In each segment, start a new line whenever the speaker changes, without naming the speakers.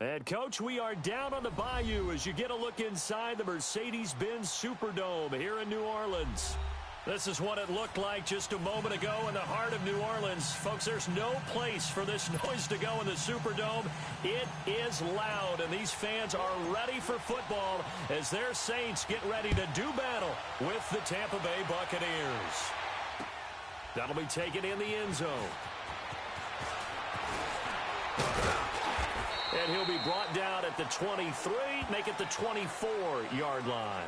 And, Coach, we are down on the Bayou as you get a look inside the Mercedes-Benz Superdome here in New Orleans. This is what it looked like just a moment ago in the heart of New Orleans. Folks, there's no place for this noise to go in the Superdome. It is loud, and these fans are ready for football as their Saints get ready to do battle with the Tampa Bay Buccaneers. That'll be taken in the end zone. And he'll be brought down at the 23, make it the 24-yard line.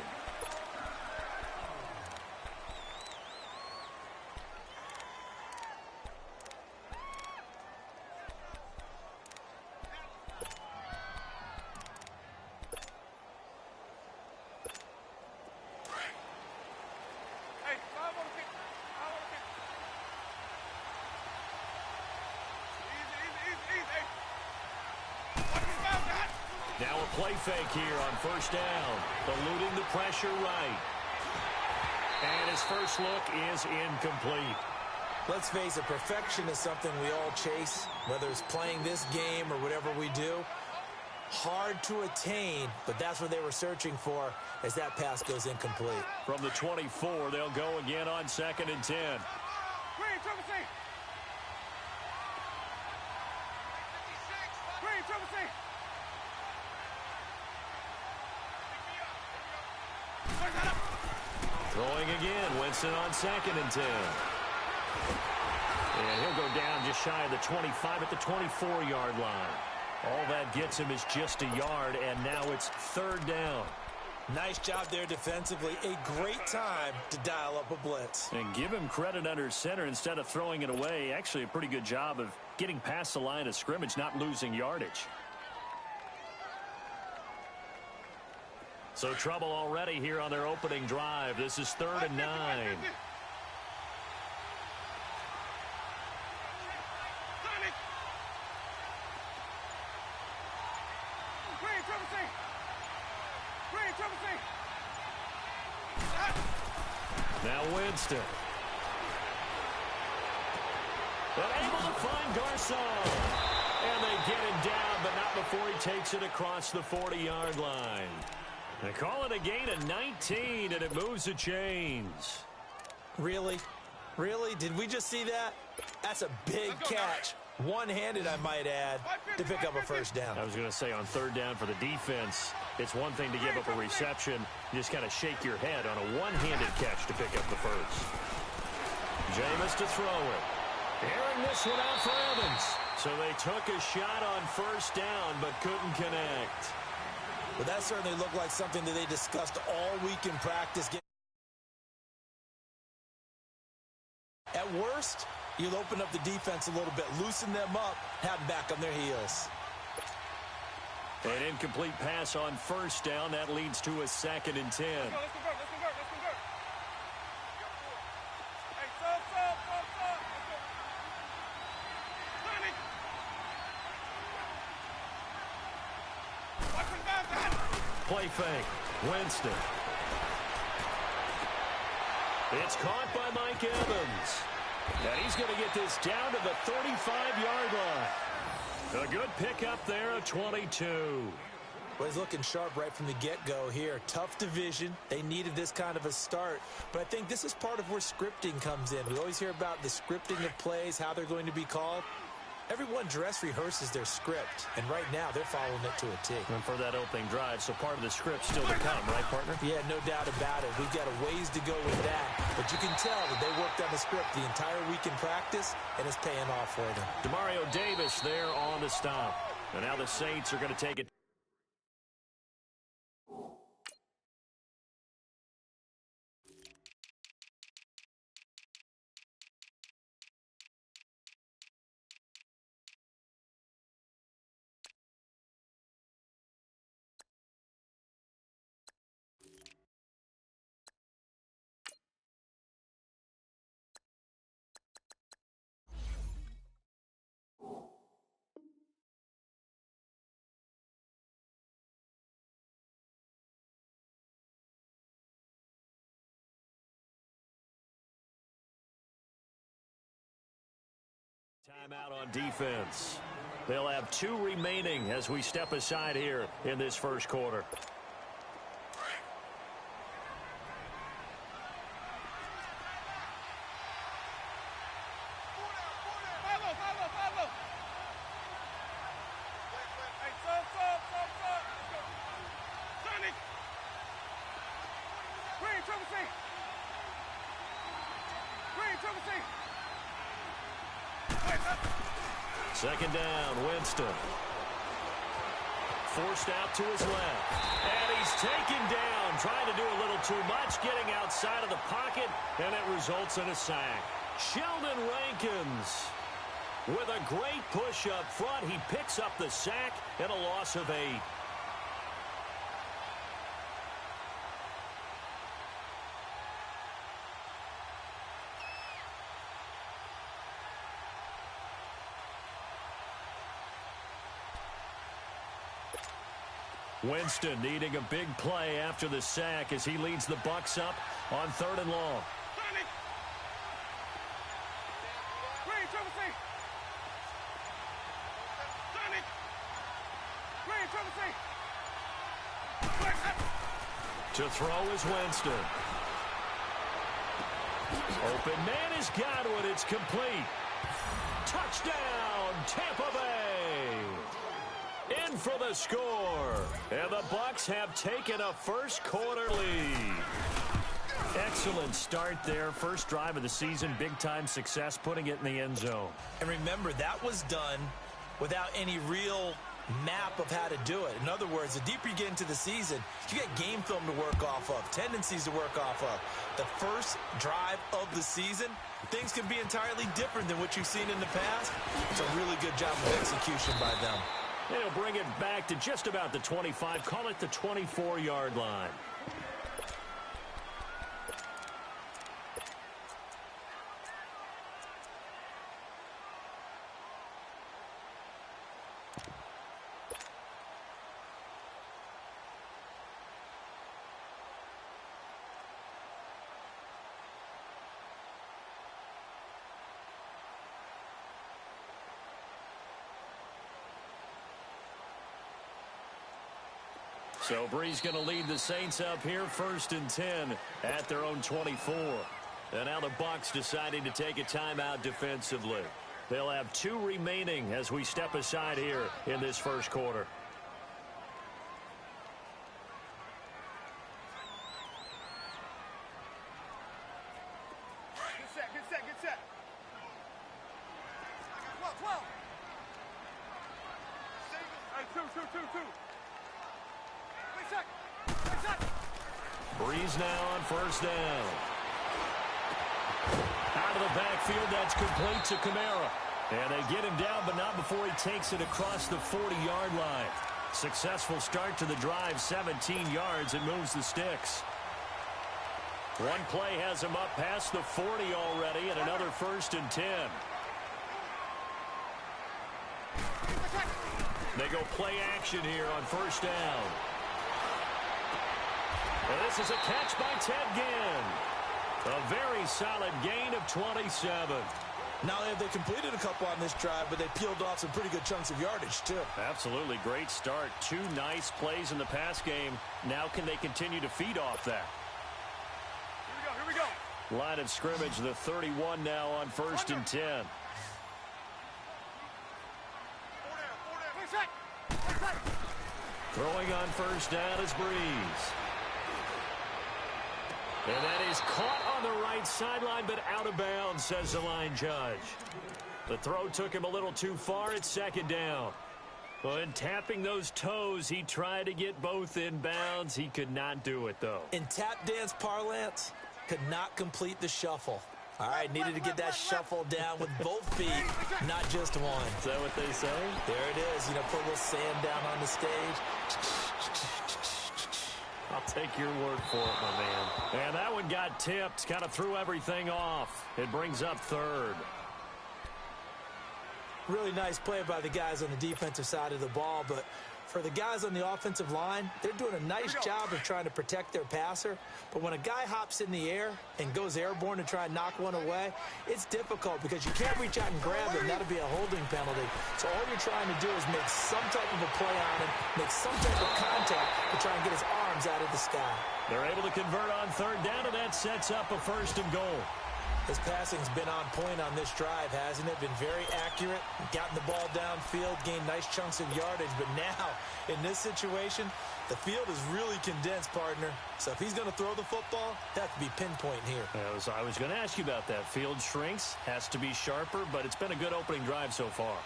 Now a play fake here on first down, eluding the pressure right. And his first look is incomplete.
Let's face it, perfection is something we all chase, whether it's playing this game or whatever we do. Hard to attain, but that's what they were searching for as that pass goes incomplete.
From the 24, they'll go again on 2nd and 10. Throwing again, Winston on 2nd and 10. And he'll go down just shy of the 25 at the 24-yard line. All that gets him is just a yard, and now it's 3rd down.
Nice job there defensively. A great time to dial up a blitz.
And give him credit under center instead of throwing it away. Actually a pretty good job of getting past the line of scrimmage, not losing yardage. So trouble already here on their opening drive. This is 3rd and 9. Now Winston. But able to find Garcon. And they get him down, but not before he takes it across the 40-yard line. They call it a gain of 19, and it moves the chains.
Really? Really? Did we just see that? That's a big catch. One-handed, I might add, to pick up a first down.
I was going to say on 3rd down for the defense, it's one thing to give up a reception. You just kind of shake your head on a one-handed catch to pick up the first. Jameis to throw it. Airing this one out for Evans. So they took a shot on 1st down, but couldn't connect.
Well, that certainly looked like something that they discussed all week in practice. At worst, you'll open up the defense a little bit, loosen them up, have them back on their heels.
An incomplete pass on 1st down. That leads to a 2nd and 10. Play fake. Winston. It's caught by Mike Evans. And he's going to get this down to the 35-yard line. A good pickup there of 22.
Well, he's looking sharp right from the get-go here. Tough division. They needed this kind of a start. But I think this is part of where scripting comes in. We always hear about the scripting of plays, how they're going to be called. Everyone dress rehearses their script, and right now they're following it to a T.
And for that opening drive, so part of the script still to come, right, partner?
Yeah, no doubt about it. We've got a ways to go with that, but you can tell that they worked on the script the entire week in practice, and it's paying off for them.
Demario Davis there on the stop. And now the Saints are going to take it. Timeout on defense. They'll have 2 remaining as we step aside here in this first quarter. Second down, Winston. Forced out to his left. And he's taken down, trying to do a little too much, getting outside of the pocket, and it results in a sack. Sheldon Rankins with a great push up front. He picks up the sack and a loss of 8. Winston needing a big play after the sack as he leads the Bucs up on 3rd and long. To throw is Winston. Open man is Godwin. It's complete. Touchdown, Tampa Bay. In for the score. And the Bucs have taken a first quarter lead. Excellent start there. First drive of the season. Big-time success putting it in the end zone.
And remember, that was done without any real map of how to do it. In other words, the deeper you get into the season, you get game film to work off of, tendencies to work off of. The first drive of the season, things can be entirely different than what you've seen in the past. It's a really good job of execution by them.
They'll bring it back to just about the 25. Call it the 24-yard line. So Bree's going to lead the Saints up here 1st and 10 at their own 24. And now the Bucs deciding to take a timeout defensively. They'll have 2 remaining as we step aside here in this first quarter.
Get set. 12. Hey, 2.
Breeze now on 1st down. Out of the backfield, that's complete to Kamara. And they get him down, but not before he takes it across the 40-yard line. Successful start to the drive, 17 yards. It moves the sticks. One play has him up past the 40 already, and another 1st and 10. They go play action here on 1st down. And this is a catch by Ted Ginn. A very solid gain of 27.
Not only have they completed a couple on this drive, but they peeled off some pretty good chunks of yardage, too.
Absolutely great start. 2 nice plays in the pass game. Now can they continue to feed off that?
Here we go.
Line of scrimmage, the 31 now on 1st and 10. Throwing on 1st down is Breeze. And that is caught on the right sideline, but out of bounds, says the line judge. The throw took him a little too far. It's 2nd down. Well, in tapping those toes, he tried to get both in bounds. He could not do it, though.
In tap dance parlance, could not complete the shuffle. All right, needed to get that shuffle down with both feet, not just one.
Is that what they say?
There it is. You know, put a little sand down on the stage.
I'll take your word for it, my man. And that one got tipped, kind of threw everything off. It brings up 3rd.
Really nice play by the guys on the defensive side of the ball, but For the guys on the offensive line, they're doing a nice job of trying to protect their passer. But when a guy hops in the air and goes airborne to try and knock one away, it's difficult because you can't reach out and grab him. That'll be a holding penalty. So all you're trying to do is make some type of a play on him, make some type of contact to try and get his arms out of the sky.
They're able to convert on third down, and that sets up a 1st and goal.
His passing's been on point on this drive, hasn't it? Been very accurate, gotten the ball downfield, gained nice chunks of yardage. But now, in this situation, the field is really condensed, partner. So if he's going to throw the football, that has to be pinpoint here.
I was going to ask you about that. Field shrinks, has to be sharper, but it's been a good opening drive so far.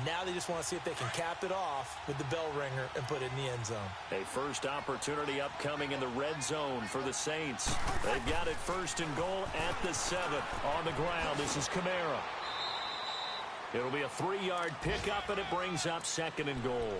Now they just want to see if they can cap it off with the bell ringer and put it in the end zone.
A first opportunity upcoming in the red zone for the Saints. They've got it 1st and goal at the 7. On the ground, this is Kamara. It'll be a 3-yard pickup, and it brings up 2nd and goal.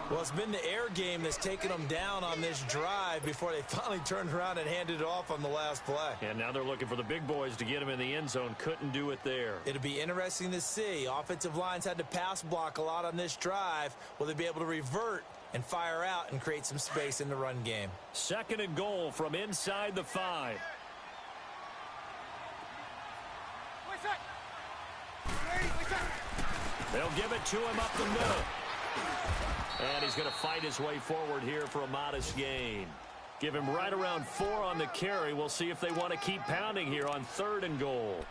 Well, it's been the air game that's taken them down on this drive before they finally turned around and handed it off on the last play.
And now they're looking for the big boys to get him in the end zone. Couldn't do it there.
It'll be interesting to see. Offensive lines had to pass block a lot on this drive. Will they be able to revert and fire out and create some space in the run game?
2nd and goal from inside the 5. They'll give it to him up the middle. And he's going to fight his way forward here for a modest gain. Give him right around 4 on the carry. We'll see if they want to keep pounding here on 3rd and goal.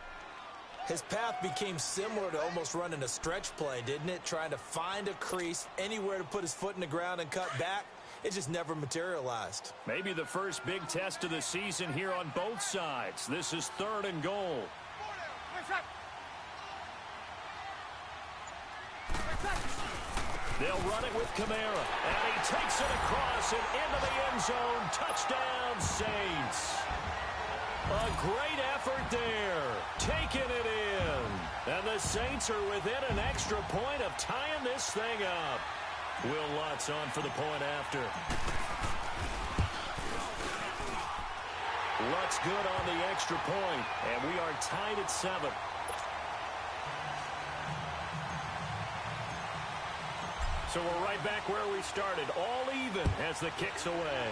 His path became similar to almost running a stretch play, didn't it? Trying to find a crease, anywhere to put his foot in the ground and cut back. It just never materialized.
Maybe the first big test of the season here on both sides. This is 3rd and goal. They'll run it with Kamara, and he takes it across and into the end zone. Touchdown, Saints. A great effort there, taking it in. And the Saints are within an extra point of tying this thing up. Will Lutz on for the point after. Lutz good on the extra point, and we are tied at 7. So we're right back where we started, all even as the kick's away.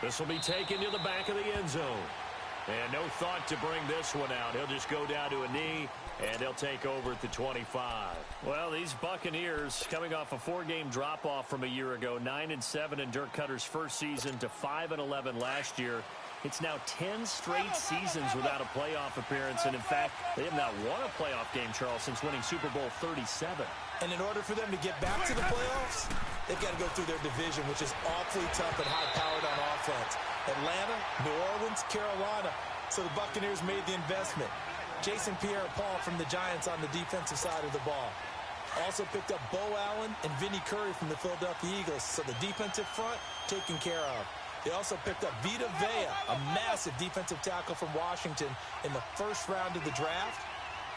This will be taken to the back of the end zone. And no thought to bring this one out. He'll just go down to a knee, and they'll take over at the 25. Well, these Buccaneers coming off a 4-game drop-off from a year ago, 9-7 in Dirk Cutter's first season to 5-11 last year. It's now 10 straight seasons without a playoff appearance, and in fact, they have not won a playoff game, Charles, since winning Super Bowl 37.
And in order for them to get back to the playoffs, they've got to go through their division, which is awfully tough and high-powered on offense. Atlanta, New Orleans, Carolina. So the Buccaneers made the investment. Jason Pierre-Paul from the Giants on the defensive side of the ball. Also picked up Bo Allen and Vinnie Curry from the Philadelphia Eagles. So the defensive front taken care of. They also picked up Vita Vea, a massive defensive tackle from Washington in the first round of the draft.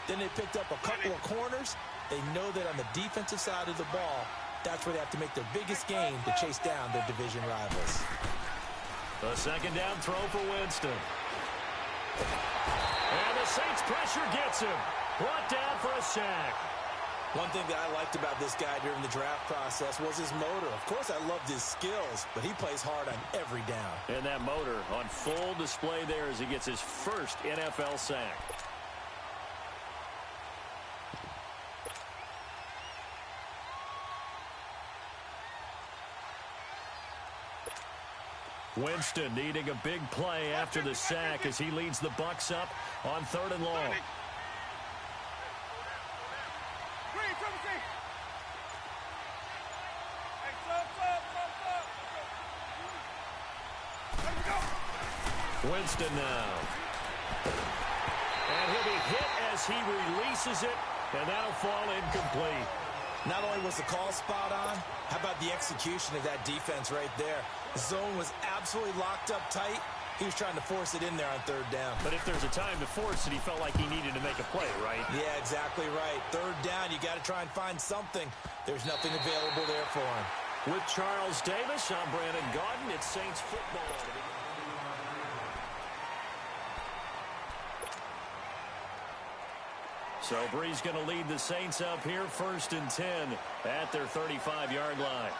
Then they picked up a couple of corners. They know that on the defensive side of the ball, that's where they have to make their biggest gain to chase down their division rivals.
The second down throw for Winston. And the Saints pressure gets him. Brought down for a sack.
One thing that I liked about this guy during the draft process was his motor. Of course, I loved his skills, but he plays hard on every down.
And that motor on full display there as he gets his first NFL sack. Winston needing a big play after the sack as he leads the Bucs up on 3rd and long. Winston now. And he'll be hit as he releases it, and that'll fall incomplete.
Not only was the call spot on, how about the execution of that defense right there? The zone was absolutely locked up tight. He was trying to force it in there on 3rd down.
But if there's a time to force it, he felt like he needed to make a play, right?
Yeah, exactly right. 3rd down, you got to try and find something. There's nothing available there for him.
With Charles Davis, I'm Brandon Gaudin. It's Saints football. So Bree's going to lead the Saints up here 1st and 10 at their 35-yard line.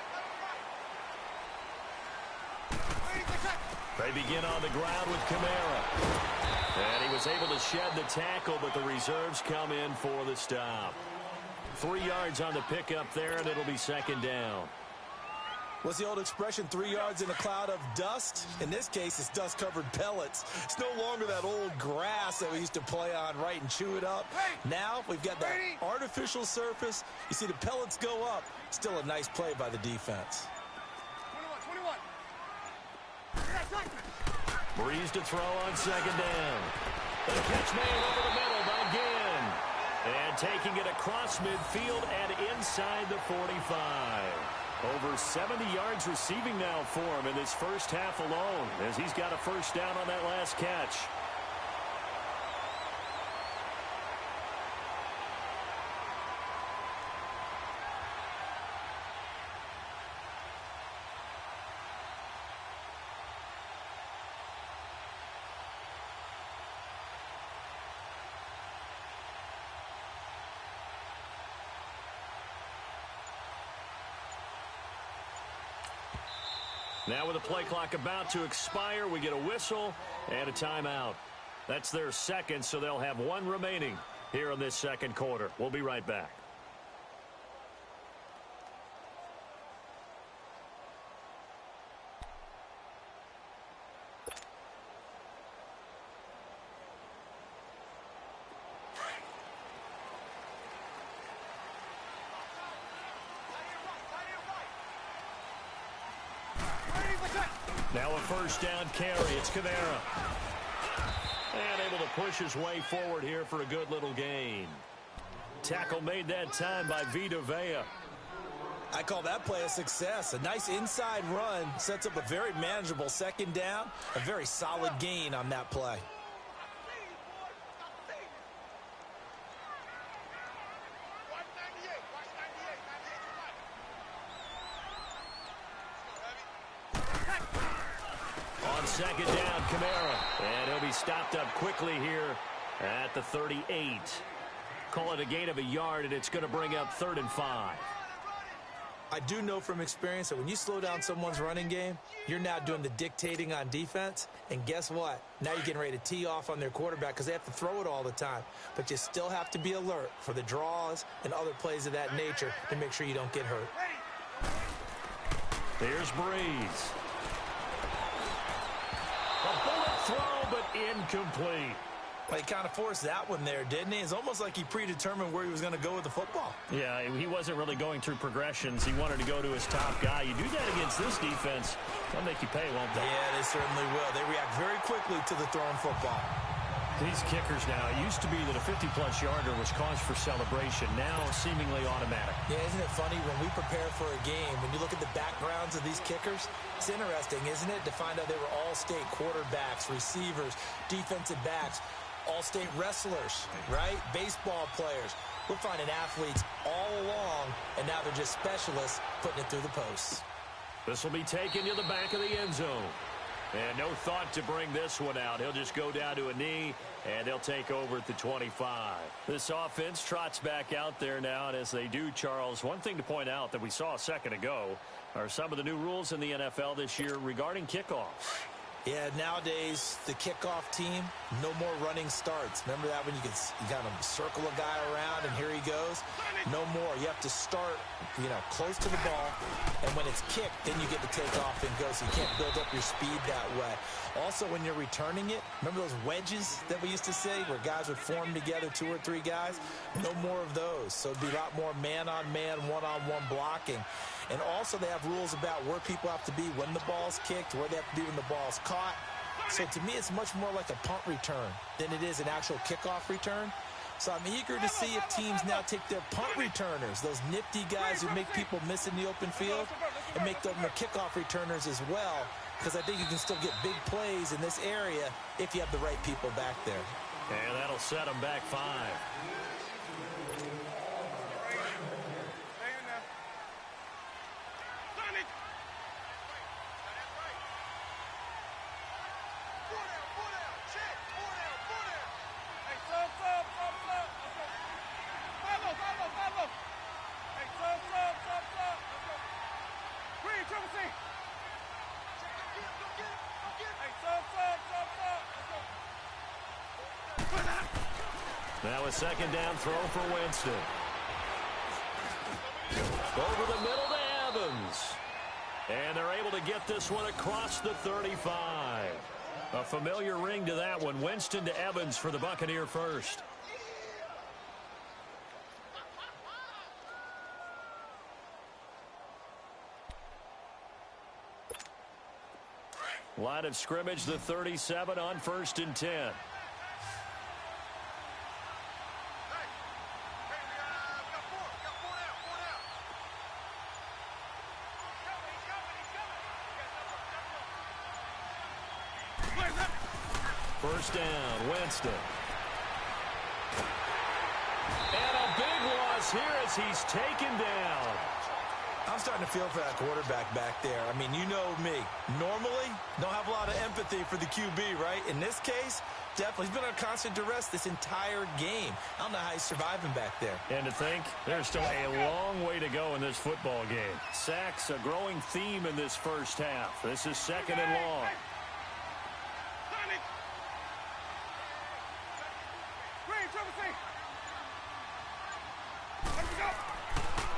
They begin on the ground with Kamara. And he was able to shed the tackle, but the reserves come in for the stop. 3 yards on the pickup there, and it'll be 2nd down.
What's the old expression, 3 yards in a cloud of dust? In this case, it's dust-covered pellets. It's no longer that old grass that we used to play on, right, and chew it up. Now we've got that artificial surface. You see the pellets go up. Still a nice play by the defense.
21.
Breeze to throw on 2nd down. The catch made over the middle by Ginn. And taking it across midfield and inside the 45. Over 70 yards receiving now for him in this first half alone, as he's got a 1st down on that last catch. Now with the play clock about to expire, we get a whistle and a timeout. That's their 2nd, so they'll have 1 remaining here in this 2nd quarter. We'll be right back. Now a 1st down carry. It's Kamara. And able to push his way forward here for a good little gain. Tackle made that time by Vita Vea.
I call that play a success. A nice inside run sets up a very manageable 2nd down. A very solid gain on that play.
On 2nd down, Kamara. And he'll be stopped up quickly here at the 38. Call it a gain of a yard, and it's going to bring up 3rd and 5.
I do know from experience that when you slow down someone's running game, you're now doing the dictating on defense. And guess what? Now you're getting ready to tee off on their quarterback because they have to throw it all the time. But you still have to be alert for the draws and other plays of that nature to make sure you don't get hurt.
Here's Breeze. A bullet throw, but incomplete.
Well, he kind of forced that one there, didn't he? It's almost like he predetermined where he was going to go with the football.
Yeah, he wasn't really going through progressions. He wanted to go to his top guy. You do that against this defense, they'll make you pay, won't they?
Yeah, they certainly will. They react very quickly to the thrown football.
These kickers now, it used to be that a 50-plus yarder was cause for celebration. Now seemingly automatic.
Yeah, isn't it funny when we prepare for a game, when you look at the backgrounds of these kickers, it's interesting, isn't it, to find out they were all-state quarterbacks, receivers, defensive backs, all-state wrestlers, right? Baseball players. We're finding athletes all along, and now they're just specialists putting it through the posts.
This will be taken to the back of the end zone. And no thought to bring this one out. He'll just go down to a knee, and they'll take over at the 25. This offense trots back out there now, and as they do, Charles, one thing to point out that we saw a second ago are some of the new rules in the NFL this year regarding kickoffs.
Yeah, nowadays, the kickoff team, no more running starts. Remember that when you kind of circle a guy around and here he goes? No more. You have to start, close to the ball, and when it's kicked, then you get to take off and go, so you can't build up your speed that way. Also, when you're returning it, remember those wedges that we used to say where guys would form together, 2 or 3 guys? No more of those. So it'd be a lot more man-on-man, one-on-one blocking. And also they have rules about where people have to be when the ball's kicked, where they have to be when the ball's caught. So to me, it's much more like a punt return than it is an actual kickoff return. So I'm eager to see if teams now take their punt returners, those nifty guys who make people miss in the open field, and make them the kickoff returners as well, because I think you can still get big plays in this area if you have the right people back there.
And that'll set them back 5. Now a second down throw for Winston. Over the middle to Evans. And they're able to get this one across the 35. A familiar ring to that one. Winston to Evans for the Buccaneer first. Line of scrimmage, the 37 on 1st and 10. First down, Winston. And a big loss here as he's taken down.
I'm starting to feel for that quarterback back there. I mean, you know me. Normally, don't have a lot of empathy for the QB, right? In this case, definitely. He's been under constant duress this entire game. I don't know how he's surviving back there.
And to think, there's still a long way to go in this football game. Sacks, a growing theme in this first half. This is 2nd and long.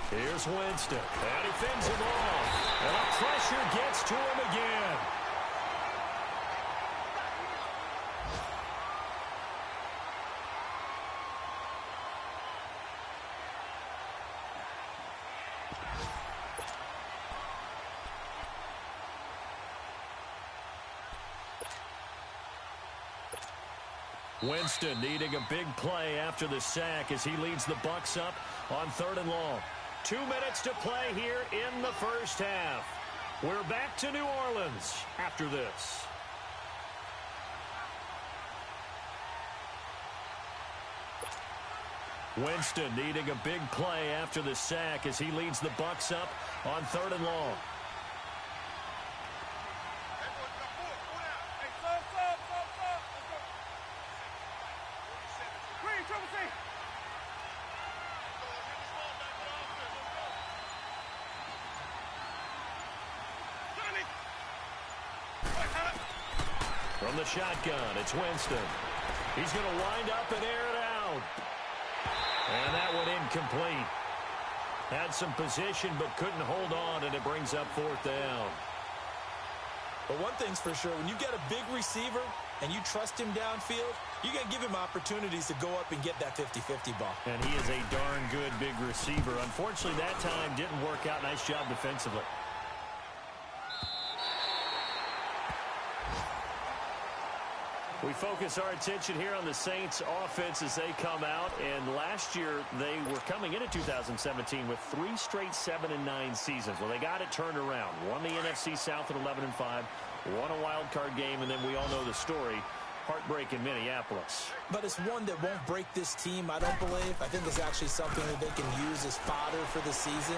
Here's Winston, and he fins him off, and the pressure gets to him again. Winston needing a big play after the sack as he leads the Bucs up on 3rd and long. 2 minutes to play here in the first half. We're back to New Orleans after this. Winston needing a big play after the sack as he leads the Bucs up on 3rd and long. From the shotgun, it's Winston. He's going to wind up and air it out. And that one incomplete. Had some position but couldn't hold on, and it brings up 4th down.
But one thing's for sure, when you get a big receiver and you trust him downfield, you're going to give him opportunities to go up and get that 50-50 ball.
And he is a darn good big receiver. Unfortunately, that time didn't work out. Nice job defensively. We focus our attention here on the Saints offense as they come out. And last year, they were coming into 2017 with 3 straight 7-9 seasons. Well, they got it turned around. Won the NFC South at 11-5. Won a wild card game, and then we all know the story. Heartbreak in Minneapolis.
But it's one that won't break this team, I don't believe. I think it's actually something that they can use as fodder for the season,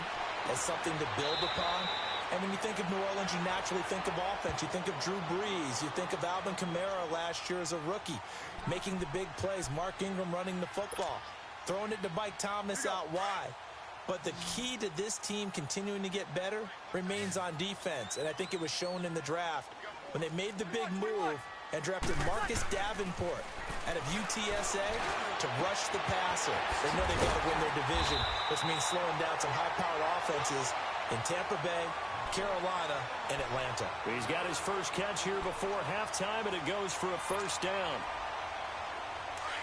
as something to build upon. And when you think of New Orleans, you naturally think of offense. You think of Drew Brees. You think of Alvin Kamara last year as a rookie, making the big plays. Mark Ingram running the football, throwing it to Mike Thomas out wide. But the key to this team continuing to get better remains on defense. And I think it was shown in the draft when they made the big move and drafted Marcus Davenport out of UTSA to rush the passer. They know they've got to win their division, which means slowing down some high-powered offenses in Tampa Bay, Carolina, and Atlanta.
He's got his first catch here before halftime, and it goes for a 1st down.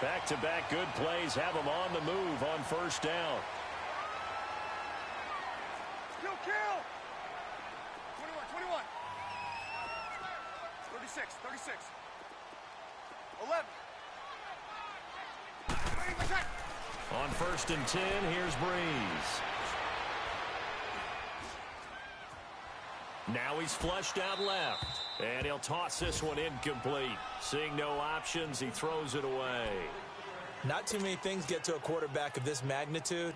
Back-to-back good plays have him on the move on 1st down.
Still kill. 21. 36. 11.
On 1st and 10, here's Brees. Now he's flushed out left, and he'll toss this one incomplete. Seeing no options, he throws it away.
Not too many things get to a quarterback of this magnitude,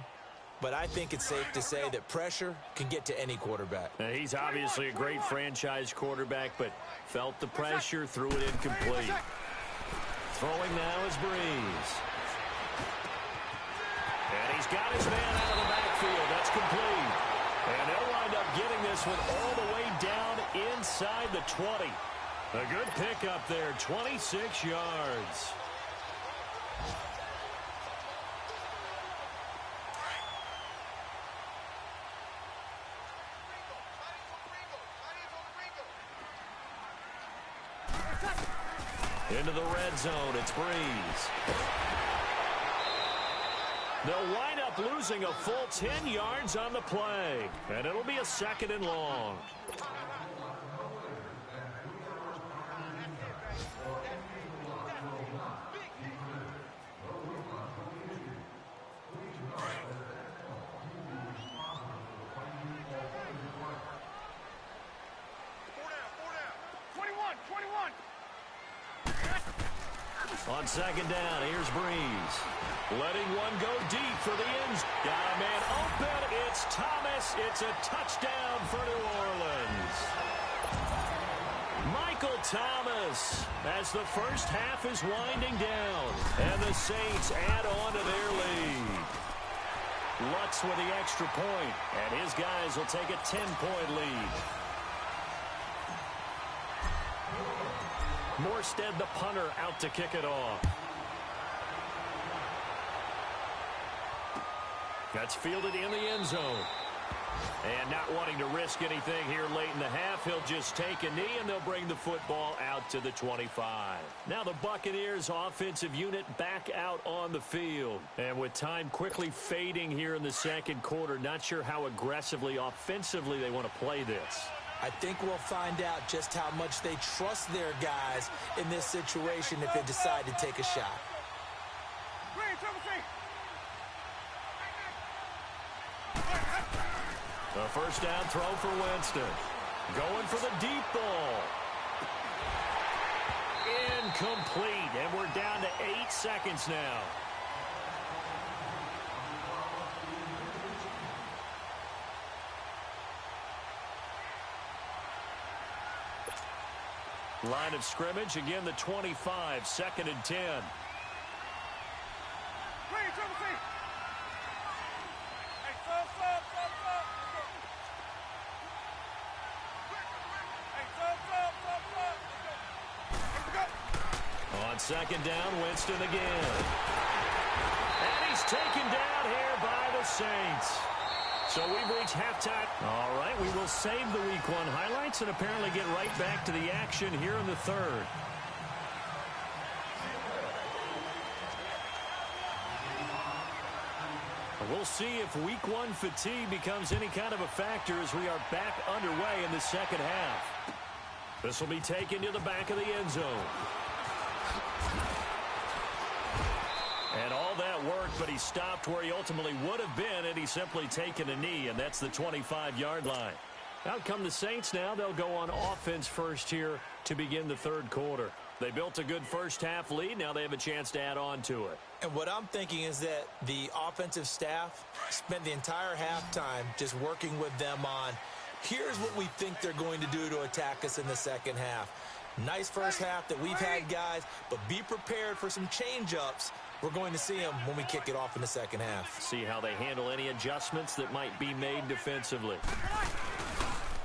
but I think it's safe to say that pressure can get to any quarterback.
Now, he's obviously a great franchise quarterback, but felt the pressure, threw it incomplete. Throwing now is Brees. And he's got his man out of the backfield. That's complete. And they'll wind up getting this one all the way down inside the 20. A good pickup there, 26 yards. Into the red zone, it's Breeze. They'll wind up losing a full 10 yards on the play, and it'll be a 2nd and long. On 2nd down, here's Breeze. Letting one go deep for the ends. Got a man open. It's Thomas. It's a touchdown for New Orleans. Michael Thomas as the first half is winding down. And the Saints add on to their lead. Lutz with the extra point, and his guys will take a 10-point lead. Morstead, the punter, out to kick it off. That's fielded in the end zone. And not wanting to risk anything here late in the half, he'll just take a knee, and they'll bring the football out to the 25. Now the Buccaneers offensive unit back out on the field. And with time quickly fading here in the 2nd quarter, not sure how aggressively, offensively they want to play this.
I think we'll find out just how much they trust their guys in this situation if they decide to take a shot.
The first down throw for Winston. Going for the deep ball. Incomplete, and we're down to 8 seconds now. Line of scrimmage, again the 25, 2nd and 10. On 2nd down, Winston again. And he's taken down here by the Saints. So we've reached halftime. All right, we will save the Week 1 highlights and apparently get right back to the action here in the 3rd. We'll see if Week 1 fatigue becomes any kind of a factor as we are back underway in the 2nd half. This will be taken to the back of the end zone. And all that worked, but he stopped where he ultimately would have been had he simply taken a knee, and that's the 25-yard line. Out come the Saints now. They'll go on offense first here to begin the 3rd quarter. They built a good first half lead. Now they have a chance to add on to it.
And what I'm thinking is that the offensive staff spent the entire halftime just working with them on, here's what we think they're going to do to attack us in the 2nd half. Nice first half that we've had, guys, but be prepared for some change-ups. We're going to see them when we kick it off in the 2nd half.
See how they handle any adjustments that might be made defensively.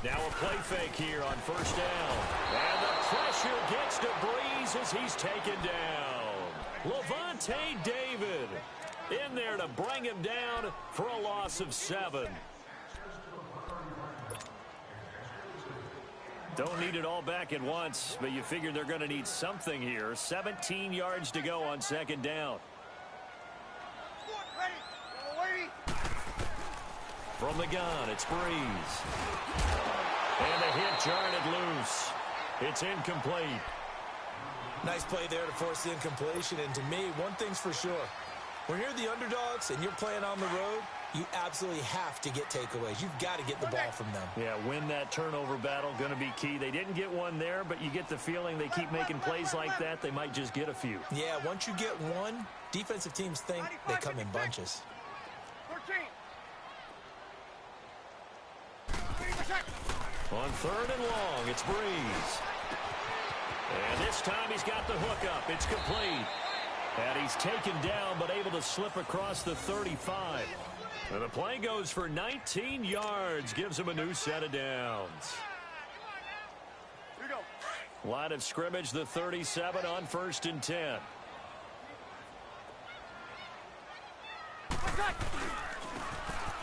Now a play fake here on 1st down. And the pressure gets to Breeze as he's taken down. Levante David in there to bring him down for a loss of 7. Don't need it all back at once, but you figure they're going to need something here. 17 yards to go on 2nd down. From the gun, it's Breeze. And the hit jarred it loose. It's incomplete.
Nice play there to force the incompletion. And to me, one thing's for sure. When you're the underdogs and you're playing on the road, you absolutely have to get takeaways. You've got to get the ball from them.
Yeah, win that turnover battle, going to be key. They didn't get one there, but you get the feeling they keep making plays like that, they might just get a few.
Yeah, once you get one, defensive teams think they come in bunches.
13.
On 3rd and long, it's Breeze. And this time he's got the hook up. It's complete. And he's taken down, but able to slip across the 35. And the play goes for 19 yards. Gives him a new set of downs.
Here we go.
Line of scrimmage, the 37 on 1st and 10.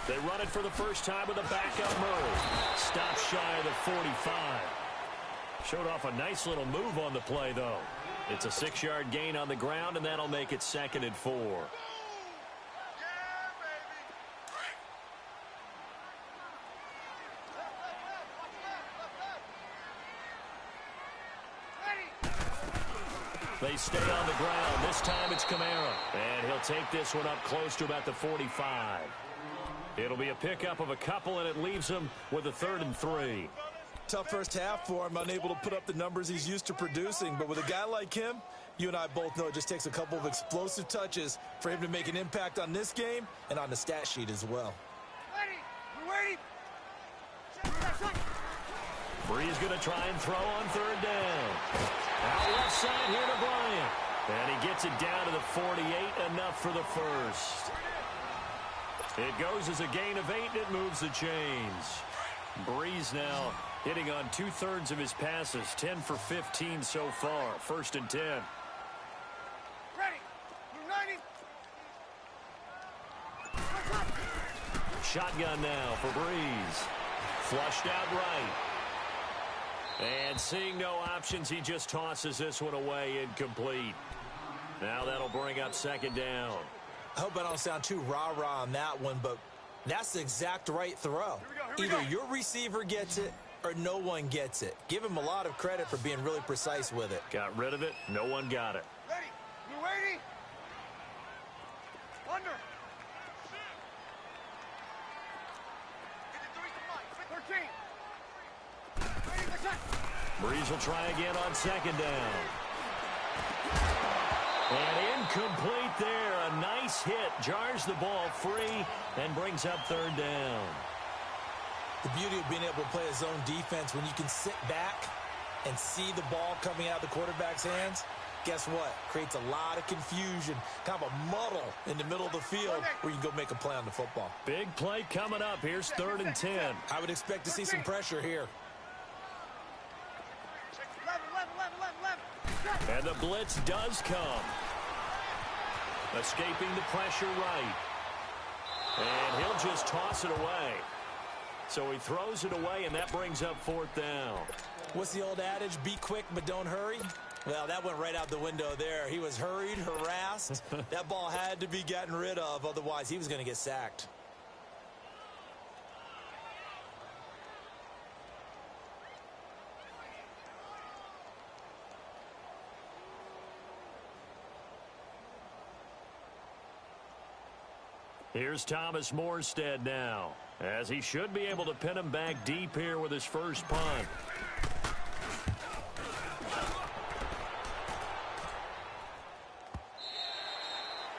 They run it for the first time with a backup move. Stop shy of the 45. Showed off a nice little move on the play, though. It's a 6-yard gain on the ground, and that'll make it 2nd and 4. They stay on the ground. This time it's Kamara. And he'll take this one up close to about the 45. It'll be a pickup of a couple, and it leaves him with a 3rd and 3.
Tough first half for him, unable to put up the numbers he's used to producing. But with a guy like him, you and I both know it just takes a couple of explosive touches for him to make an impact on this game and on the stat sheet as well.
Bree's going to try and throw on 3rd down. Out left side here to Bryant. And he gets it down to the 48, enough for the first. It goes as a gain of 8, and it moves the chains. Breeze now hitting on 2/3 of his passes, 10 for 15 so far. 1st and 10.
Ready. 90.
Shotgun now for Breeze. Flushed out right. And seeing no options, he just tosses this one away, incomplete. Now that'll bring up 2nd down.
I hope I don't sound too rah-rah on that one, but that's the exact right throw. Either your receiver gets it or no one gets it. Give him a lot of credit for being really precise with it.
Got rid of it. No one got it.
Ready. You ready? Under. 13.
Breeze will try again on 2nd down. And incomplete there. A nice hit. Jars the ball free and brings up 3rd down.
The beauty of being able to play a zone defense when you can sit back and see the ball coming out of the quarterback's hands, guess what? Creates a lot of confusion, kind of a muddle in the middle of the field where you can go make a play on the football.
Big play coming up. Here's 3rd and 10.
I would expect to see some pressure here.
And the blitz does come. Escaping the pressure right. And he'll just toss it away. So he throws it away, and that brings up 4th down.
What's the old adage? Be quick, but don't hurry. Well, that went right out the window there. He was hurried, harassed. That ball had to be gotten rid of, otherwise he was going to get sacked.
Here's Thomas Morstead now, as he should be able to pin him back deep here with his first punt.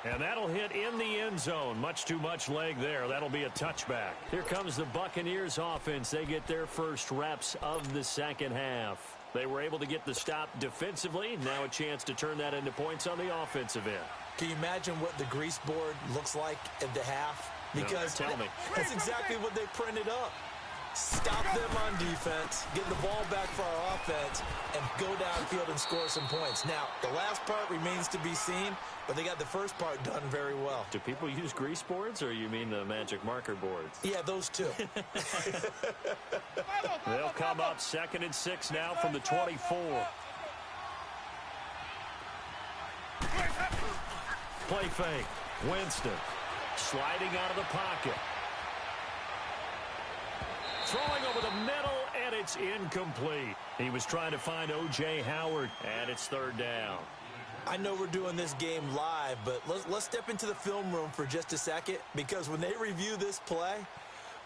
And that'll hit in the end zone. Much too much leg there. That'll be a touchback. Here comes the Buccaneers offense. They get their first reps of the 2nd half. They were able to get the stop defensively. Now a chance to turn that into points on the offensive end.
Can you imagine what the grease board looks like at the half? Because
no, tell me.
That's exactly what they printed up. Stop them on defense, get the ball back for our offense, and go downfield and score some points. Now, the last part remains to be seen, but they got the first part done very well.
Do people use grease boards, or you mean the magic marker boards?
Yeah, those two.
They'll come up 2nd and 6 now from the 24. Play fake. Winston sliding out of the pocket. Throwing over the middle, and it's incomplete. He was trying to find O.J. Howard, and it's 3rd down.
I know we're doing this game live, but let's step into the film room for just a second, because when they review this play,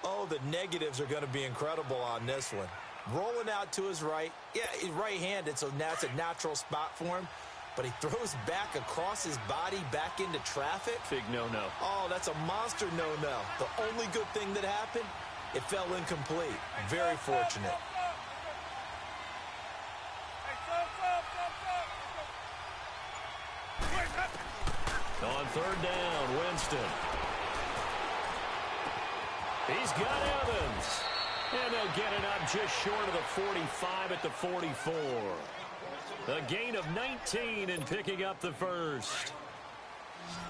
oh, the negatives are going to be incredible on this one. Rolling out to his right. Yeah, he's right-handed, so that's a natural spot for him. But he throws back across his body back into traffic.
Big no-no.
Oh, that's a monster no-no. The only good thing that happened, it fell incomplete. Very fortunate.
On 3rd down, Winston. He's got Evans. And they'll get it up just short of the 45 at the 44. A gain of 19 and picking up the first.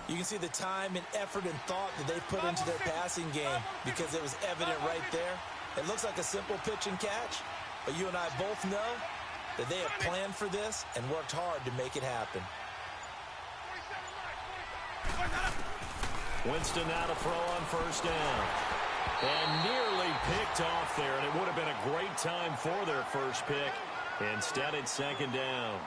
You can see the time and effort and thought that they put into their passing game because it was evident right there. It looks like a simple pitch and catch, but you and I both know that they have planned for this and worked hard to make it happen.
Winston now to throw on first down. And nearly picked off there, and it would have been a great time for their first pick. Instead, it's second down.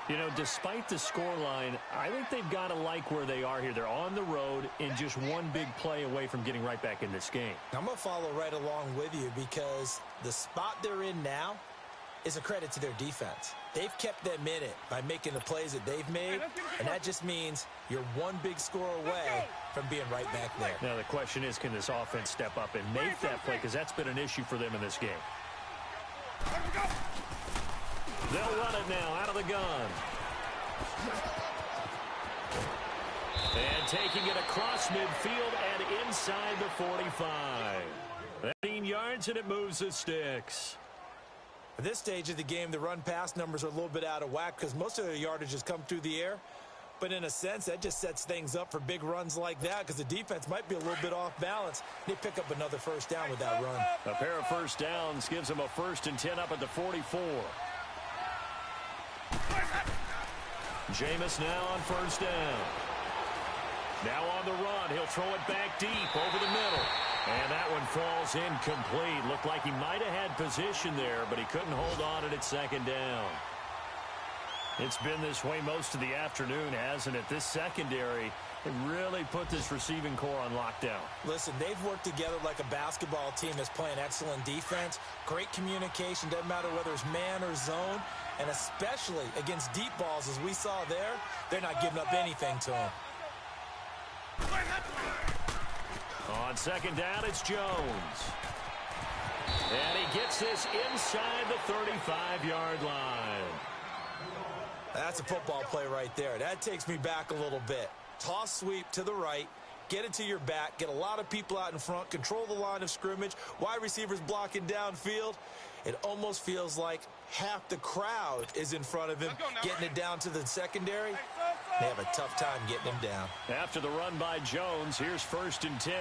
You know, despite the scoreline, I think they've got to like where they are here. They're on the road and just one big play away from getting right back in this game.
I'm going to follow right along with you because the spot they're in now is a credit to their defense. They've kept them in it by making the plays that they've made, and that just means you're one big score away from being right back there.
Now, the question is, can this offense step up and make that play? Because that's been an issue for them in this game. They'll run it now out of the gun. And taking it across midfield and inside the 45. 15 yards, and it moves the sticks.
At this stage of the game, the run-pass numbers are a little bit out of whack because most of their yardage has come through the air. But in a sense, that just sets things up for big runs like that because the defense might be a little bit off balance. They pick up another first down with that run.
A pair of first downs gives them a 1st and 10 up at the 44. Jameis now on first down. Now on the run. He'll throw it back deep over the middle. And that one falls incomplete. Looked like he might have had position there, but he couldn't hold on at second down. It's been this way most of the afternoon, hasn't it? This secondary, it really put this receiving core on lockdown.
Listen, they've worked together like a basketball team that's playing excellent defense. Great communication, doesn't matter whether it's man or zone. And especially against deep balls, as we saw there, they're not giving up anything to them.
On second down, it's Jones. And he gets this inside the 35-yard line.
That's a football play right there. That takes me back a little bit. Toss sweep to the right, get it to your back, get a lot of people out in front, control the line of scrimmage, wide receivers blocking downfield. It almost feels like half the crowd is in front of him, getting it down to the secondary. They have a tough time getting him down.
After the run by Jones, here's 1st and 10.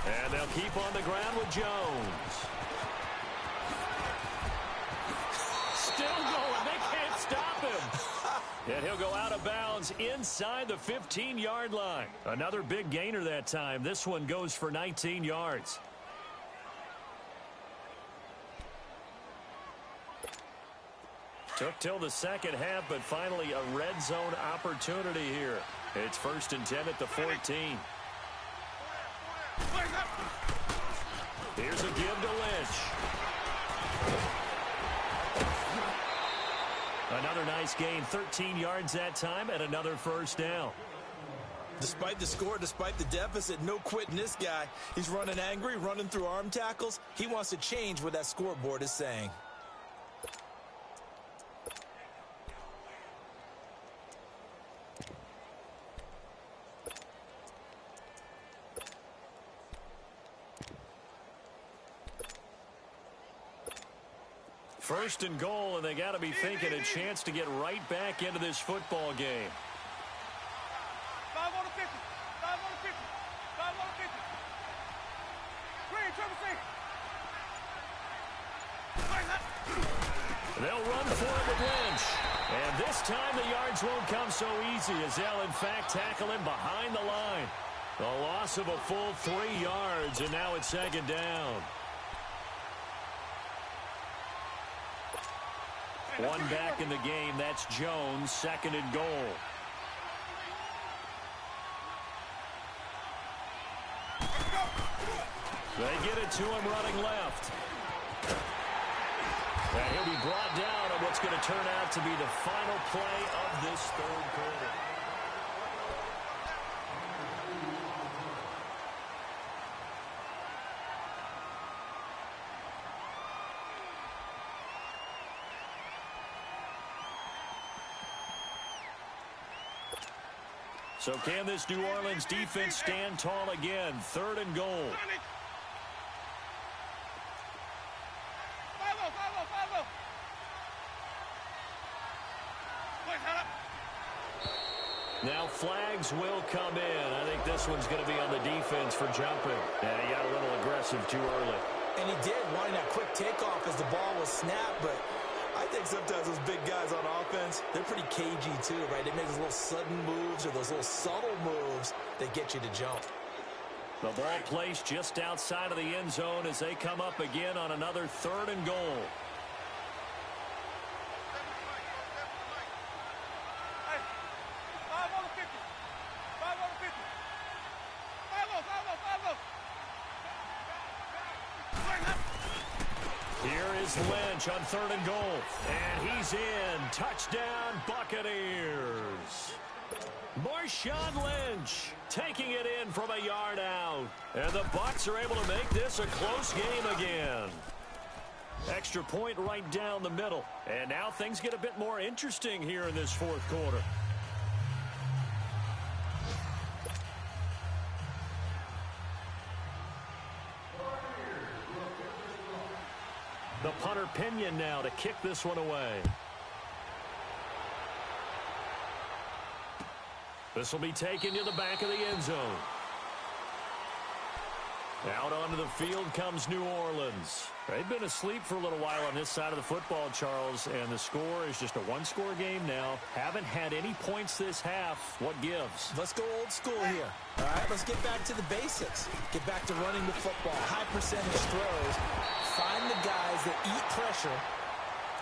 And they'll keep on the ground with Jones. Still going. They can't stop him. And he'll go out of bounds inside the 15-yard line. Another big gainer that time. This one goes for 19 yards. Took till the second half, but finally a red zone opportunity here. It's 1st and 10 at the 14. Here's a give to Lynch. Another nice gain, 13 yards that time, and another first down.
Despite the score, despite the deficit, no quitting this guy. He's running angry, running through arm tackles. He wants to change what that scoreboard is saying.
First and goal, and they got to be thinking a chance to get right back into this football game.
5 on the 50. 5 on the 50. 5 on the 50. Green, triple C.
They'll run for it with Lynch. And this time the yards won't come so easy as they'll, in fact, tackle him behind the line. A loss of a full 3 yards, and now it's second down. One back in the game. That's Jones, 2nd and goal. They get it to him running left. And he'll be brought down on what's going to turn out to be the final play of this third quarter. So can this New Orleans defense stand tall again? 3rd and goal. Now flags will come in. I think this one's going to be on the defense for jumping. Yeah, he got a little aggressive too early.
And he did, wanting that quick takeoff as the ball was snapped, but I think sometimes those big guys on offense, they're pretty cagey too, right? They make those little sudden moves or those little subtle moves that get you to jump.
The ball placed just outside of the end zone as they come up again on another 3rd and goal.
Hey, 5 over 50. 5 over 50. 5 over.
Here is Lynch on 3rd and goal. And he's in. Touchdown, Buccaneers. Marshawn Lynch taking it in from a yard out. And the Bucs are able to make this a close game again. Extra point right down the middle. And now things get a bit more interesting here in this 4th quarter. The punter Pinion now to kick this one away. This will be taken to the back of the end zone. Out onto the field comes New Orleans. They've been asleep for a little while on this side of the football, Charles, and the score is just a one-score game now. Haven't had any points this half. What gives?
Let's go old school here. All right, let's get back to the basics. Get back to running the football. High percentage throws. Find the guys that eat pressure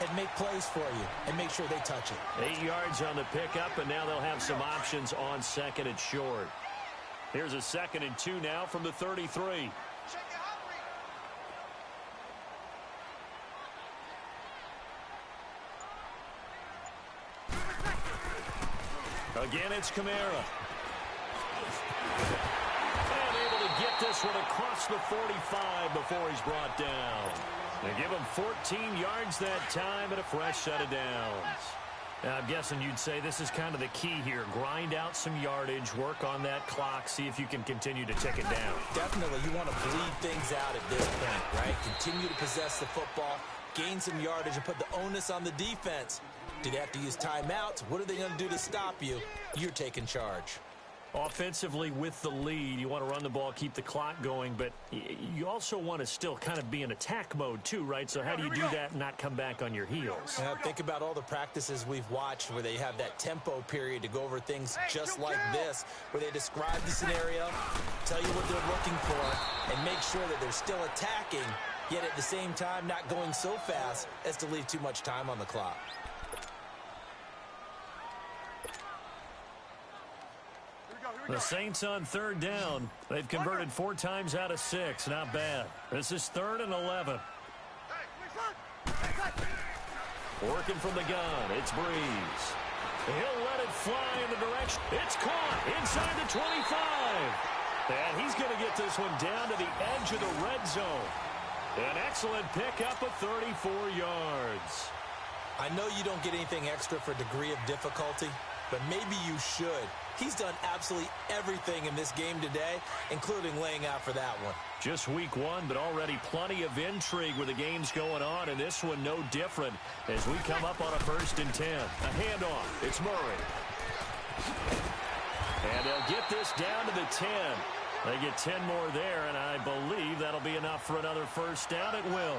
and make plays for you and make sure they touch it.
8 yards on the pickup, and now they'll have some options on 2nd and short. Here's a 2nd and 2 now from the 33. Again, it's Kamara. And able to get this one across the 45 before he's brought down. They give him 14 yards that time and a fresh set of downs. Now, I'm guessing you'd say this is kind of the key here. Grind out some yardage, work on that clock, see if you can continue to tick it down.
Definitely, you want to bleed things out at this point, right? Continue to possess the football, gain some yardage, and put the onus on the defense. Do they have to use timeouts? What are they going to do to stop you? You're taking charge.
Offensively, with the lead, you want to run the ball, keep the clock going, but you also want to still kind of be in attack mode too, right? So how do you do that and not come back on your heels?
Think about all the practices we've watched where they have that tempo period to go over things just like this, where they describe the scenario, tell you what they're looking for, and make sure that they're still attacking, yet at the same time not going so fast as to leave too much time on the clock.
The Saints on 3rd down. They've converted 4 times out of 6. Not bad. This is 3rd and 11. Working from the gun. It's Breeze. He'll let it fly in the direction. It's caught inside the 25. And he's going to get this one down to the edge of the red zone. An excellent pickup of 34 yards.
I know you don't get anything extra for degree of difficulty, but maybe you should. He's done absolutely everything in this game today, including laying out for that one.
Just week 1, but already plenty of intrigue with the games going on, and this one no different as we come up on a 1st and 10. A handoff. It's Murray. And they'll get this down to the 10. They get 10 more there, and I believe that'll be enough for another 1st down. It will.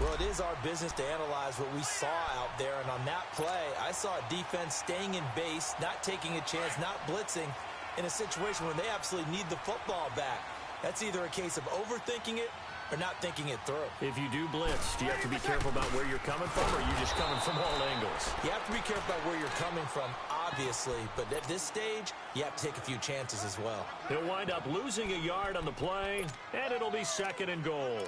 Well, it is our business to analyze what we saw out there, and on that play, I saw a defense staying in base, not taking a chance, not blitzing, in a situation where they absolutely need the football back. That's either a case of overthinking it or not thinking it through.
If you do blitz, do you have to be careful about where you're coming from, or are you just coming from all angles?
You have to be careful about where you're coming from, obviously, but at this stage, you have to take a few chances as well.
He'll wind up losing a yard on the play, and it'll be 2nd and goal.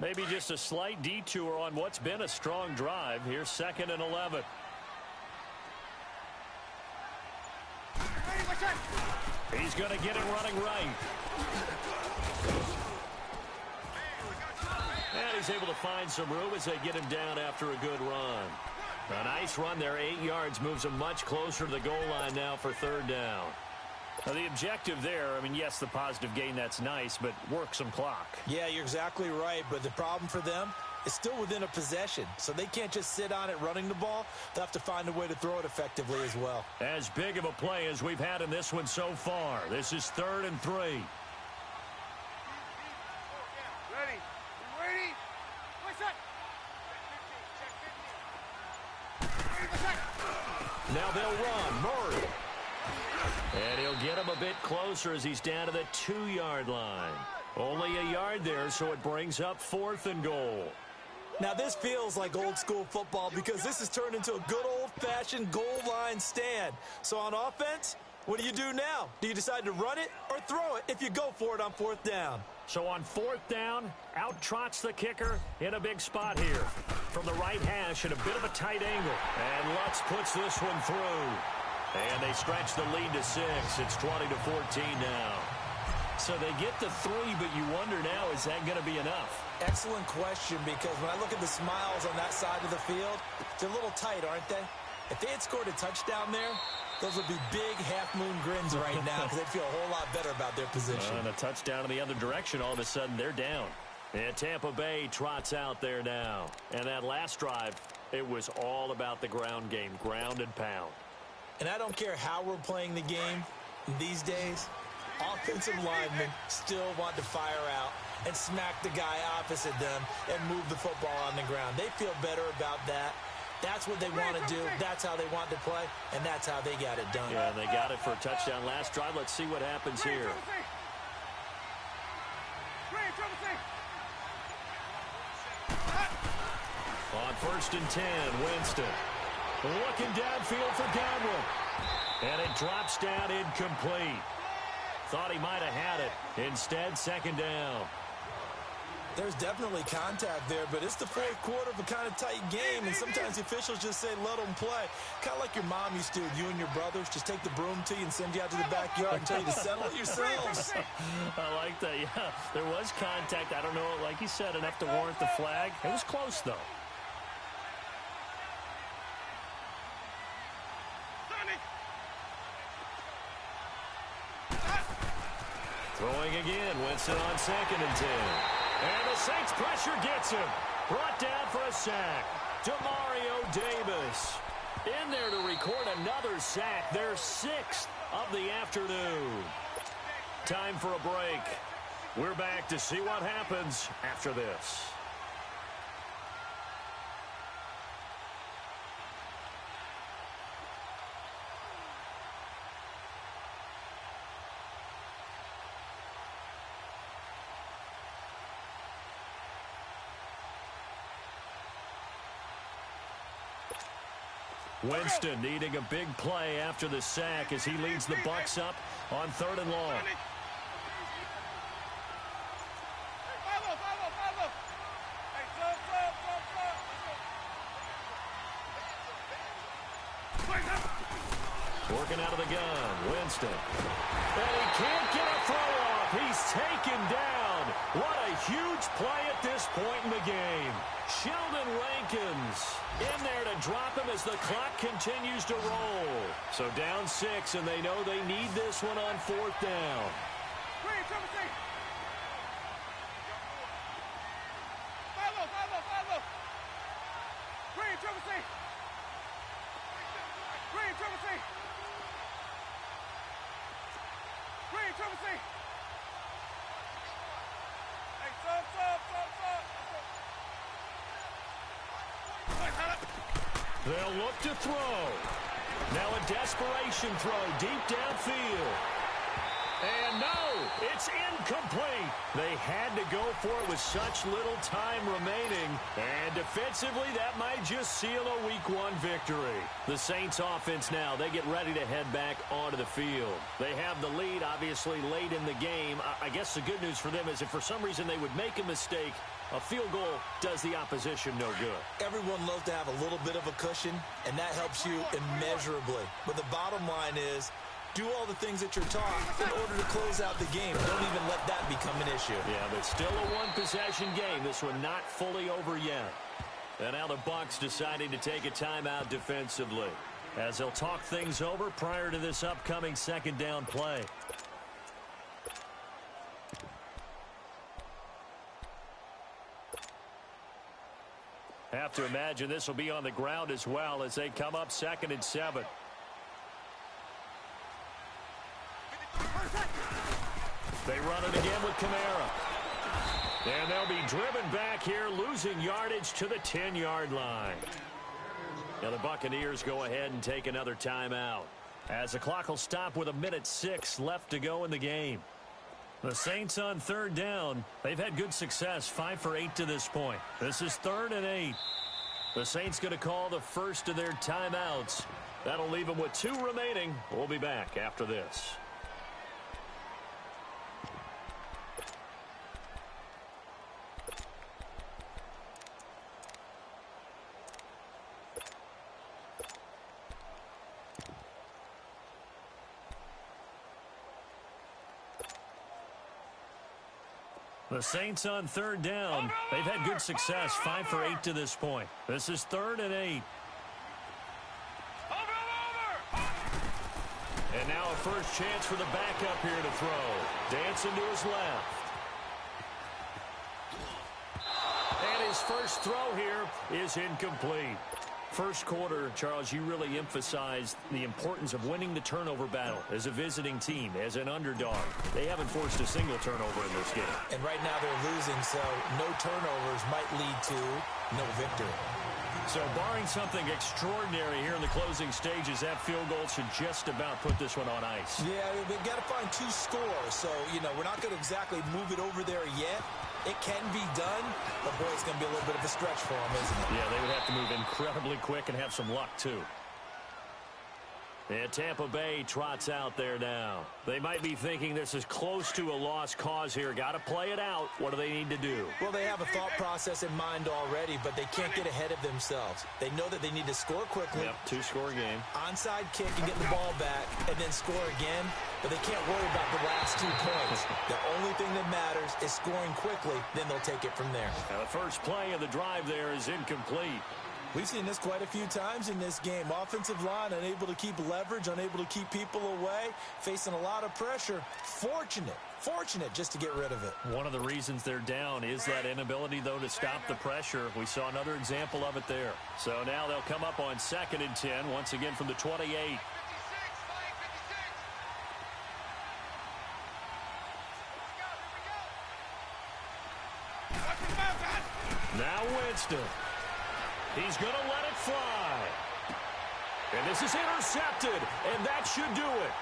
Maybe just a slight detour on what's been a strong drive. Here's 2nd and 11. He's going to get it running right. And he's able to find some room as they get him down after a good run. A nice run there, 8 yards, moves him much closer to the goal line now for 3rd down. Now, the objective there, I mean, yes, the positive gain, that's nice, but work some clock.
Yeah, you're exactly right, but the problem for them is still within a possession, so they can't just sit on it running the ball. They'll have to find a way to throw it effectively as well.
As big of a play as we've had in this one so far. This is 3rd and 3.
Ready? Ready? What's that?
Now they'll run. Murray. And he'll get him a bit closer as he's down to the 2-yard line. Only a yard there, so it brings up 4th and goal.
Now this feels like old school football because this has turned into a good old-fashioned goal line stand. So on offense, what do you do now? Do you decide to run it or throw it if you go for it on 4th down?
So on 4th down, out trots the kicker in a big spot here. From the right hash at a bit of a tight angle. And Lutz puts this one through. And they stretch the lead to 6. It's 20-14 now. So they get the 3, but you wonder now, is that going to be enough?
Excellent question, because when I look at the smiles on that side of the field, they're a little tight, aren't they? If they had scored a touchdown there, those would be big half-moon grins right now because they'd feel a whole lot better about their position.
And a touchdown in the other direction, all of a sudden they're down. And Tampa Bay trots out there now. And that last drive, it was all about the ground game, ground and pound.
And I don't care how we're playing the game these days, offensive linemen still want to fire out and smack the guy opposite them and move the football on the ground. They feel better about that. That's what they want to do. That's how they want to play, and that's how they got it done.
Yeah, they got it for a touchdown last drive. Let's see what happens here. On 1st and 10, Winston. Looking downfield for Godwin. And it drops down incomplete. Thought he might have had it. Instead, 2nd down.
There's definitely contact there, but it's the 4th quarter of a kind of tight game, and sometimes the officials just say, let them play. Kind of like your mom used to with you and your brothers. Just take the broom to you and send you out to the backyard and tell you to settle it yourselves.
I like that, yeah. There was contact. I don't know, like you said, enough to warrant the flag. It was close, though. Throwing again, Winston on 2nd and 10. And the Saints pressure gets him. Brought down for a sack. Demario Davis in there to record another sack. Their 6th of the afternoon. Time for a break. We're back to see what happens after this. Winston needing a big play after the sack as he leads the Bucs up on 3rd and long. Working out of the gun, Winston. And he can't get a throw off. He's taken down. What a huge play at this point in the game. Sheldon Rankins in there to drop him as the clock continues to roll. So down 6, and they know they need this one on 4th down. They'll look to throw. Now a desperation throw deep downfield. And no, it's incomplete. They had to go for it with such little time remaining. And defensively, that might just seal a Week 1 victory. The Saints offense now, they get ready to head back onto the field. They have the lead, obviously, late in the game. I guess the good news for them is if for some reason they would make a mistake, a field goal does the opposition no good.
Everyone loves to have a little bit of a cushion, and that helps you immeasurably. But the bottom line is, do all the things that you're taught in order to close out the game. Don't even let that become an issue.
Yeah, but still a one-possession game. This one not fully over yet. And now the Bucs deciding to take a timeout defensively. as they'll talk things over prior to this upcoming second down play. Have to imagine this will be on the ground as well as they come up 2nd and 7. They run it again with Kamara. And they'll be driven back here, losing yardage to the 10-yard line. Now the Buccaneers go ahead and take another timeout, as the clock will stop with 1:06 left to go in the game. The Saints on 3rd down. They've had good success, 5 for 8 to this point. This is 3rd and 8. The Saints going to call the first of their timeouts. That'll leave them with 2 remaining. We'll be back after this. The Saints on 3rd down. They've had good success, 5 for 8 to this point. This is 3rd and 8. And now a first chance for the backup here to throw. Dancing to his left. And his first throw here is incomplete. First quarter, Charles, you really emphasized the importance of winning the turnover battle as a visiting team, as an underdog. They haven't forced a single turnover in this game.
And right now they're losing, so no turnovers might lead to no victory.
So barring something extraordinary here in the closing stages, that field goal should just about put this one on ice.
Yeah, they've got to find 2 scores. So, we're not going to exactly move it over there yet. It can be done, but boy, it's going to be a little bit of a stretch for them, isn't it?
Yeah, they would have to move incredibly quick and have some luck, too. And Tampa Bay trots out there now. They might be thinking this is close to a lost cause here. Got to play it out. What do they need to do?
Well, they have a thought process in mind already, but they can't get ahead of themselves. They know that they need to score quickly.
Yep, 2-score game.
Onside kick and get the ball back, and then score again. But they can't worry about the last 2 points. The only thing that matters is scoring quickly. Then they'll take it from there.
Now the first play of the drive there is incomplete.
We've seen this quite a few times in this game. Offensive line unable to keep leverage, unable to keep people away, facing a lot of pressure. Fortunate just to get rid of it.
One of the reasons they're down is that inability, though, to stop the pressure. We saw another example of it there. So now they'll come up on 2nd and 10, once again from the 28. Now Winston. He's going to let it fly. And this is intercepted, and that should do it.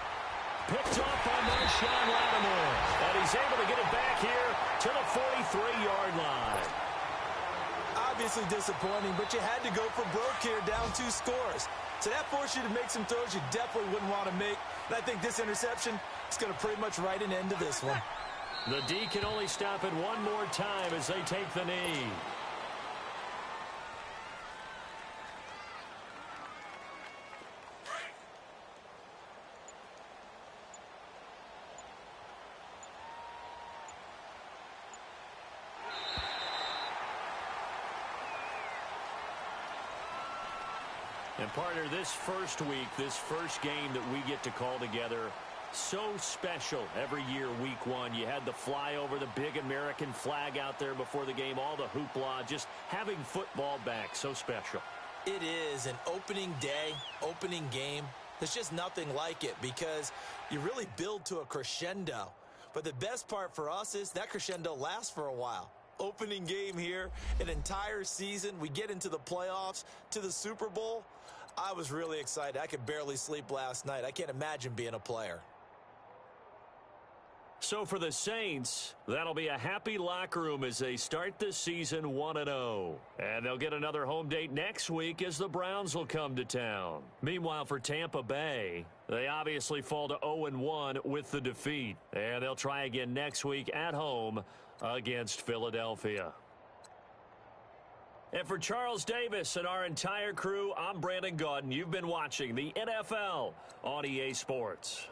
Picked off by Marshawn Lattimore. And he's able to get it back here to the 43-yard line.
Obviously disappointing, but you had to go for broke here, down 2 scores. So that forced you to make some throws you definitely wouldn't want to make. And I think this interception is going to pretty much write an end to this one.
The D can only stop it one more time as they take the knee. And partner, this first week, this first game that we get to call together, so special every year, week 1. You had the flyover, the big American flag out there before the game, all the hoopla, just having football back, so special.
It is an opening day, opening game. There's just nothing like it because you really build to a crescendo. But the best part for us is that crescendo lasts for a while. Opening game here, an entire season. We get into the playoffs, to the Super Bowl. I was really excited. I could barely sleep last night. I can't imagine being a player.
So for the Saints, that'll be a happy locker room as they start this season 1-0. And they'll get another home date next week as the Browns will come to town. Meanwhile, for Tampa Bay, they obviously fall to 0-1 with the defeat. And they'll try again next week at home against Philadelphia. And for Charles Davis and our entire crew, I'm Brandon Gaudin. You've been watching the NFL on EA Sports.